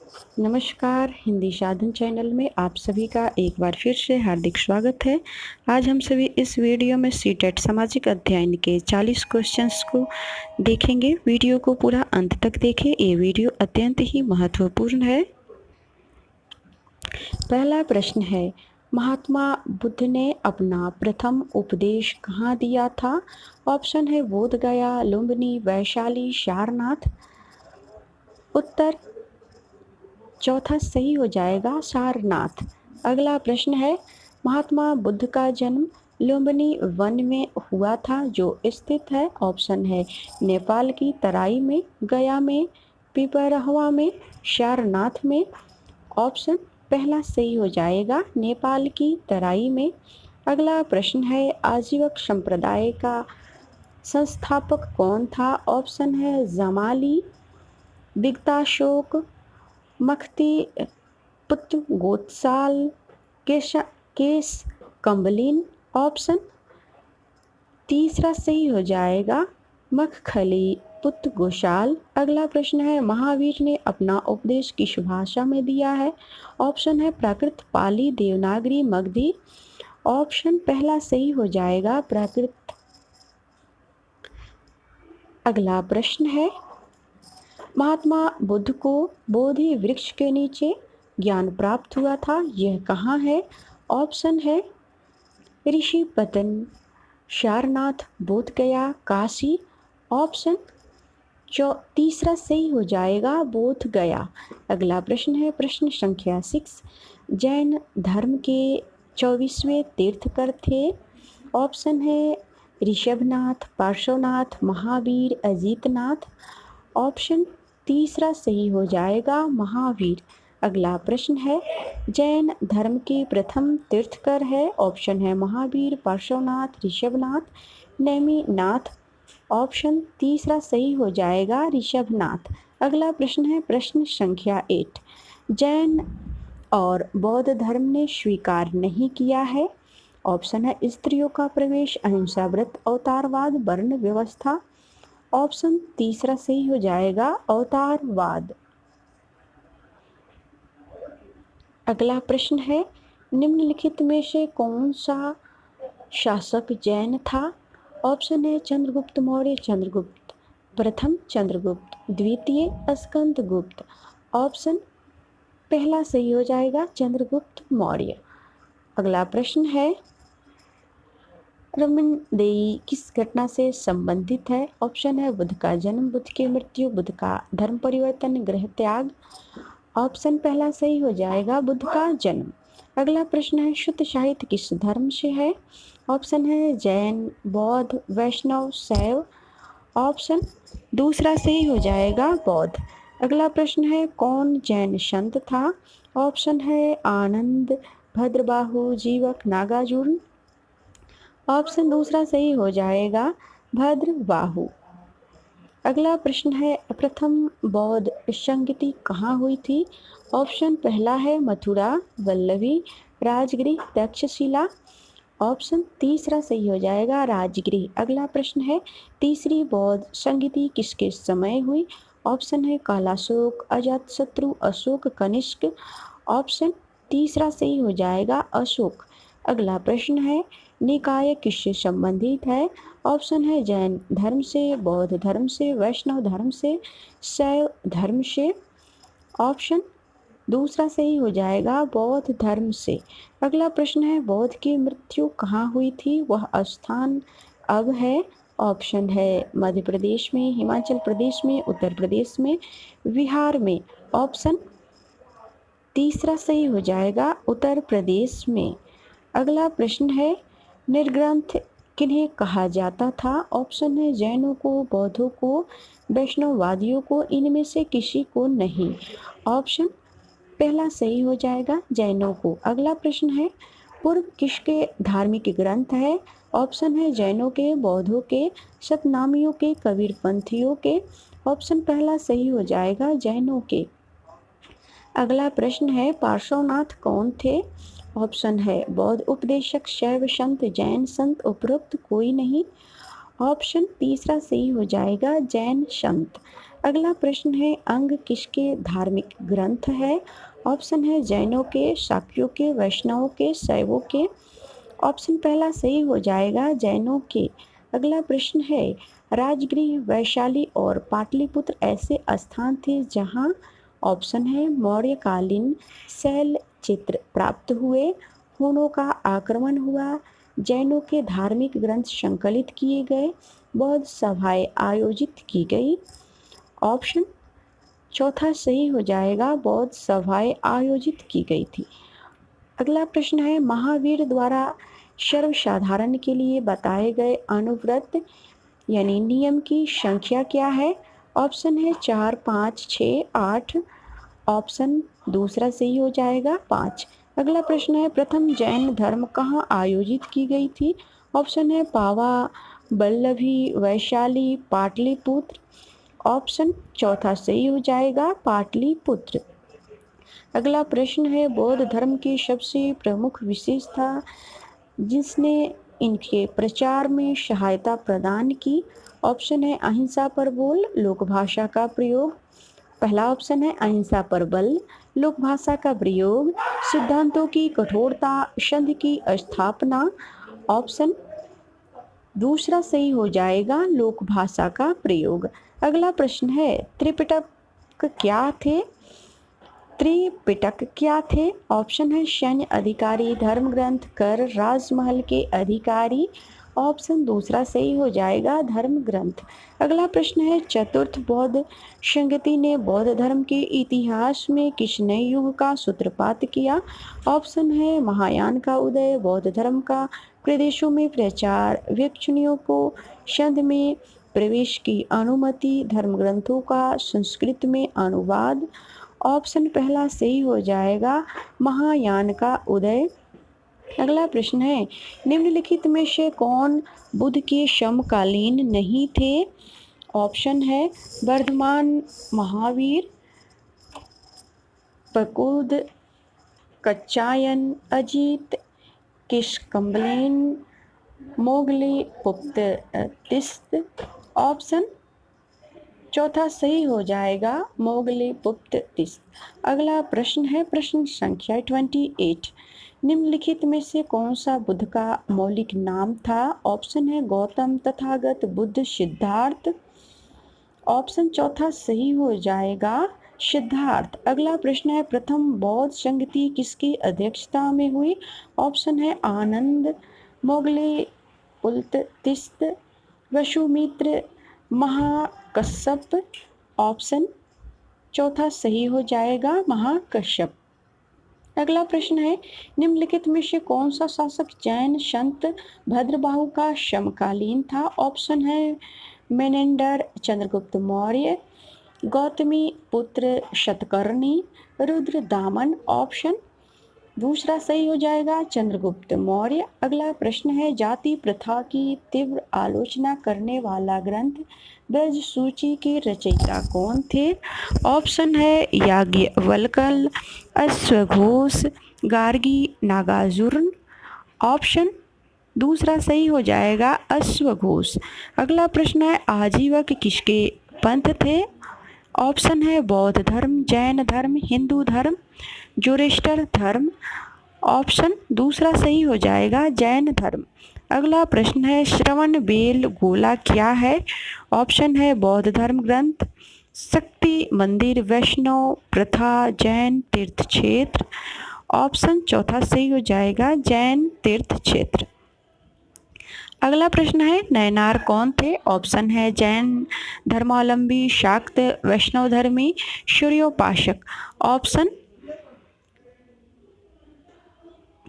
नमस्कार, हिंदी साधन चैनल में आप सभी का एक बार फिर से हार्दिक स्वागत है। आज हम सभी इस वीडियो में सीटेट सामाजिक अध्ययन के 40 क्वेश्चंस को देखेंगे। वीडियो को पूरा अंत तक देखें, ये वीडियो अत्यंत ही महत्वपूर्ण है। पहला प्रश्न है, महात्मा बुद्ध ने अपना प्रथम उपदेश कहाँ दिया था? ऑप्शन है बोध गया, लुम्बिनी, वैशाली, सारनाथ। उत्तर चौथा सही हो जाएगा सारनाथ। अगला प्रश्न है, महात्मा बुद्ध का जन्म लुम्बिनी वन में हुआ था जो स्थित है। ऑप्शन है नेपाल की तराई में, गया में, पिपरहवा में, सारनाथ में। ऑप्शन पहला सही हो जाएगा नेपाल की तराई में। अगला प्रश्न है, आजीवक संप्रदाय का संस्थापक कौन था? ऑप्शन है जमाली, दिग्ताशोक, मख्ती पुत्र गोत्साल, केस कंबलिन। ऑप्शन तीसरा सही हो जाएगा मखखली पुत्र गोशाल। अगला प्रश्न है, महावीर ने अपना उपदेश किस भाषा में दिया है? ऑप्शन है प्राकृत, पाली, देवनागरी, मगधी। ऑप्शन पहला सही हो जाएगा प्राकृत। अगला प्रश्न है, महात्मा बुद्ध को बोधि वृक्ष के नीचे ज्ञान प्राप्त हुआ था, यह कहाँ है? ऑप्शन है ऋषिपतन, सारनाथ, बोध गया, काशी। ऑप्शन तीसरा सही हो जाएगा बोध गया। अगला प्रश्न है प्रश्न संख्या 6, जैन धर्म के 24वें तीर्थकर थे। ऑप्शन है ऋषभनाथ, पार्श्वनाथ, महावीर, अजीतनाथ। ऑप्शन तीसरा सही हो जाएगा महावीर। अगला प्रश्न है, जैन धर्म के प्रथम तीर्थकर है। ऑप्शन है महावीर, पार्श्वनाथ, ऋषभनाथ, नेमिनाथ। ऑप्शन तीसरा सही हो जाएगा ऋषभनाथ। अगला प्रश्न है प्रश्न संख्या 8, जैन और बौद्ध धर्म ने स्वीकार नहीं किया है। ऑप्शन है स्त्रियों का प्रवेश, अहिंसा व्रत, अवतारवाद, वर्ण व्यवस्था। ऑप्शन तीसरा सही हो जाएगा अवतारवाद। अगला प्रश्न है, निम्नलिखित में से कौन सा शासक जैन था? ऑप्शन है चंद्रगुप्त मौर्य, चंद्रगुप्त प्रथम, चंद्रगुप्त द्वितीय, स्कंदगुप्त। ऑप्शन पहला सही हो जाएगा चंद्रगुप्त मौर्य। अगला प्रश्न है, रमनदेई किस घटना से संबंधित है? ऑप्शन है बुद्ध का जन्म, बुद्ध की मृत्यु, बुद्ध का धर्म परिवर्तन, गृह त्याग। ऑप्शन पहला सही हो जाएगा बुद्ध का जन्म। अगला प्रश्न है, शुद्ध साहित्य किस धर्म से है? ऑप्शन है जैन, बौद्ध, वैष्णव, शैव। ऑप्शन दूसरा सही हो जाएगा बौद्ध। अगला प्रश्न है, कौन जैन संत था? ऑप्शन है आनंद, भद्रबाहु, जीवक, नागार्जुन। ऑप्शन दूसरा सही हो जाएगा भद्रबाहु। अगला प्रश्न है, प्रथम बौद्ध संगति कहाँ हुई थी? ऑप्शन पहला है मथुरा, वल्लभी, राजगृह, तक्षशिला। ऑप्शन तीसरा सही हो जाएगा राजगृह। अगला प्रश्न है, तीसरी बौद्ध संगति किसके समय हुई? ऑप्शन है कालाशोक, अजातशत्रु, अशोक, कनिष्क। ऑप्शन तीसरा सही हो जाएगा अशोक। अगला प्रश्न है, निकाय किससे संबंधित है? ऑप्शन है जैन धर्म से, बौद्ध धर्म से, वैष्णव धर्म से, शैव धर्म से। ऑप्शन दूसरा सही हो जाएगा बौद्ध धर्म से। अगला प्रश्न है, बौद्ध की मृत्यु कहाँ हुई थी? वह स्थान अब है। ऑप्शन है मध्य प्रदेश में, हिमाचल प्रदेश में, उत्तर प्रदेश में, बिहार में। ऑप्शन तीसरा सही हो जाएगा उत्तर प्रदेश में। अगला प्रश्न है, निर्ग्रंथ किन्हें कहा जाता था? ऑप्शन है जैनों को, बौद्धों को, वैष्णववादियों को, इनमें से किसी को नहीं। ऑप्शन पहला सही हो जाएगा जैनों को। अगला प्रश्न है, पूर्व किसके धार्मिक ग्रंथ है? ऑप्शन है जैनों के, बौद्धों के, सतनामियों के, कबीरपंथियों के। ऑप्शन पहला सही हो जाएगा जैनों के। अगला प्रश्न है, पार्श्वनाथ कौन थे? ऑप्शन है बौद्ध उपदेशक, शैव संत, जैन संत, उपरोक्त कोई नहीं। ऑप्शन तीसरा सही हो जाएगा जैन संत। अगला प्रश्न है अंग किसके धार्मिक ग्रंथ है? ऑप्शन है जैनों के, शाक्यों के, वैष्णवों के, शैवों के। ऑप्शन पहला सही हो जाएगा जैनों के। अगला प्रश्न है राजगृह, वैशाली और पाटलिपुत्र ऐसे स्थान थे जहाँ ऑप्शन है मौर्यकालीन शैल चित्र प्राप्त हुए, हुनों का आक्रमण हुआ, जैनों के धार्मिक ग्रंथ संकलित किए गए, बौद्ध सभाएं आयोजित की गई। ऑप्शन चौथा सही हो जाएगा बौद्ध सभाएं आयोजित की गई थी। अगला प्रश्न है महावीर द्वारा सर्वसाधारण के लिए बताए गए अनुव्रत यानी नियम की संख्या क्या है? ऑप्शन है 4, 5, 6, 8। ऑप्शन दूसरा सही हो जाएगा 5। अगला प्रश्न है प्रथम जैन धर्म कहाँ आयोजित की गई थी? ऑप्शन है पावा, बल्लभी, वैशाली, पाटलिपुत्र। ऑप्शन चौथा सही हो जाएगा पाटलिपुत्र। अगला प्रश्न है बौद्ध धर्म की सबसे प्रमुख विशेषता जिसने इनके प्रचार में सहायता प्रदान की। ऑप्शन है अहिंसा पर बोल, लोक भाषा का प्रयोग। पहला ऑप्शन है अहिंसा पर बल, लोक भाषा का प्रयोग, सिद्धांतों की कठोरता, संघ की स्थापना। ऑप्शन दूसरा सही हो जाएगा लोक भाषा का प्रयोग। अगला प्रश्न है त्रिपिटक क्या थे? त्रिपिटक क्या थे? ऑप्शन है सैन्य अधिकारी, धर्म ग्रंथ, कर, राजमहल के अधिकारी। ऑप्शन दूसरा सही हो जाएगा धर्म ग्रंथ। अगला प्रश्न है चतुर्थ बौद्ध संगति ने बौद्ध धर्म के इतिहास में किस नए युग का सूत्रपात किया? ऑप्शन है महायान का उदय, बौद्ध धर्म का प्रदेशों में प्रचार, भिक्षुणियों को संघ में प्रवेश की अनुमति, धर्म ग्रंथों का संस्कृत में अनुवाद। ऑप्शन पहला सही हो जाएगा महायान का उदय। अगला प्रश्न है निम्नलिखित में से कौन बुद्ध के समकालीन नहीं थे? ऑप्शन है वर्धमान, महावीर, प्रकुद, कच्चायन, अजीत, किशकम्बलेन, मोगली, पुप्ततिस्त। ऑप्शन चौथा सही हो जाएगा मोगली पुप्ततिस्त। अगला प्रश्न है प्रश्न संख्या 28। निम्नलिखित में से कौन सा बुद्ध का मौलिक नाम था? ऑप्शन है गौतम, तथागत, बुद्ध, सिद्धार्थ। ऑप्शन चौथा सही हो जाएगा सिद्धार्थ। अगला प्रश्न है प्रथम बौद्ध संगति किसकी अध्यक्षता में हुई? ऑप्शन है आनंद, मोगले, पुलत्तिस्त, वसुमित्र, महाकश्यप। ऑप्शन चौथा सही हो जाएगा महाकश्यप। अगला प्रश्न है निम्नलिखित में से कौन सा शासक जैन संत भद्रबाहु का समकालीन था? ऑप्शन है मेनेंडर, चंद्रगुप्त मौर्य, गौतमी पुत्र शतकर्णी, रुद्रदामन। ऑप्शन दूसरा सही हो जाएगा चंद्रगुप्त मौर्य। अगला प्रश्न है जाति प्रथा की तीव्र आलोचना करने वाला ग्रंथ ब्रज सूची के रचयिता कौन थे? ऑप्शन है याज्ञवल्क्य, अश्वघोष, गार्गी, नागार्जुन। ऑप्शन दूसरा सही हो जाएगा अश्वघोष। अगला प्रश्न है आजीवक किसके पंथ थे? ऑप्शन है बौद्ध धर्म, जैन धर्म, हिंदू धर्म, जोरेस्टर धर्म। ऑप्शन दूसरा सही हो जाएगा जैन धर्म। अगला प्रश्न है श्रवण बेल गोला क्या है? ऑप्शन है बौद्ध धर्म ग्रंथ, शक्ति मंदिर, वैष्णव प्रथा, जैन तीर्थ क्षेत्र। ऑप्शन चौथा सही हो जाएगा जैन तीर्थ क्षेत्र। अगला प्रश्न है नयनार कौन थे? ऑप्शन है जैन धर्मावलंबी, शाक्त, वैष्णव धर्मी, सूर्योपासक। ऑप्शन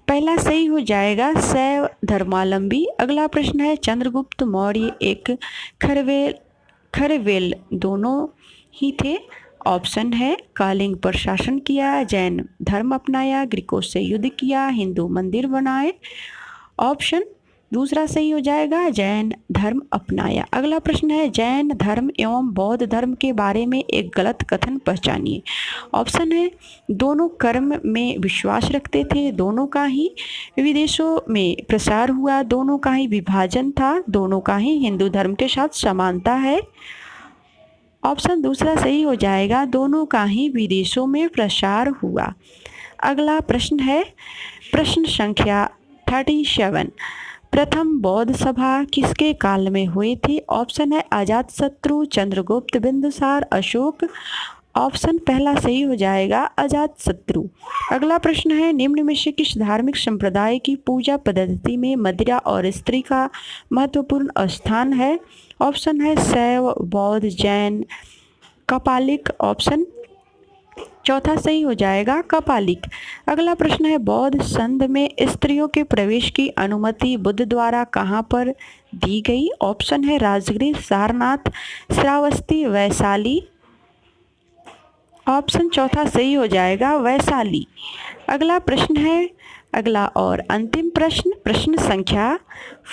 पहला सही हो जाएगा शैव धर्मावलंबी। अगला प्रश्न है चंद्रगुप्त मौर्य एक खरवेल दोनों ही थे। ऑप्शन है कलिंग पर शासन किया, जैन धर्म अपनाया, ग्रीकों से युद्ध किया, हिंदू मंदिर बनाए। ऑप्शन दूसरा सही हो जाएगा जैन धर्म अपनाया। अगला प्रश्न है जैन धर्म एवं बौद्ध धर्म के बारे में एक गलत कथन पहचानिए। ऑप्शन है दोनों कर्म में विश्वास रखते थे, दोनों का ही विदेशों में प्रसार हुआ, दोनों का ही विभाजन था, दोनों का ही हिंदू धर्म के साथ समानता है। ऑप्शन दूसरा सही हो जाएगा, दोनों का ही विदेशों में प्रसार हुआ। अगला प्रश्न है प्रश्न संख्या 37। प्रथम बौद्ध सभा किसके काल में हुई थी? ऑप्शन है अजातशत्रु, चंद्रगुप्त, बिंदुसार, अशोक। ऑप्शन पहला सही हो जाएगा, अजातशत्रु। अगला प्रश्न है निम्न में से किस धार्मिक संप्रदाय की पूजा पद्धति में मदिरा और स्त्री का महत्वपूर्ण स्थान है? ऑप्शन है शैव, बौद्ध, जैन, कपालिक। ऑप्शन चौथा सही हो जाएगा, कपालिक। अगला प्रश्न है बौद्ध संघ में स्त्रियों के प्रवेश की अनुमति बुद्ध द्वारा कहाँ पर दी गई? ऑप्शन है राजगृह, सारनाथ, श्रावस्ती, वैशाली। ऑप्शन चौथा सही हो जाएगा, वैशाली। अगला प्रश्न है अगला और अंतिम प्रश्न, प्रश्न संख्या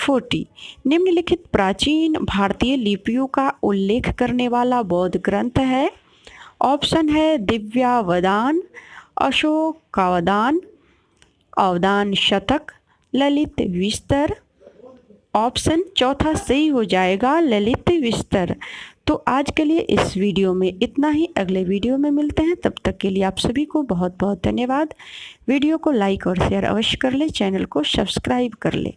40। निम्नलिखित प्राचीन भारतीय लिपियों का उल्लेख करने वाला बौद्ध ग्रंथ है? ऑप्शन है दिव्यावदान, अशोकावदान, अवदान शतक, ललित विस्तर। ऑप्शन चौथा सही हो जाएगा, ललित विस्तर। तो आज के लिए इस वीडियो में इतना ही, अगले वीडियो में मिलते हैं। तब तक के लिए आप सभी को बहुत बहुत धन्यवाद। वीडियो को लाइक और शेयर अवश्य कर ले, चैनल को सब्सक्राइब कर ले।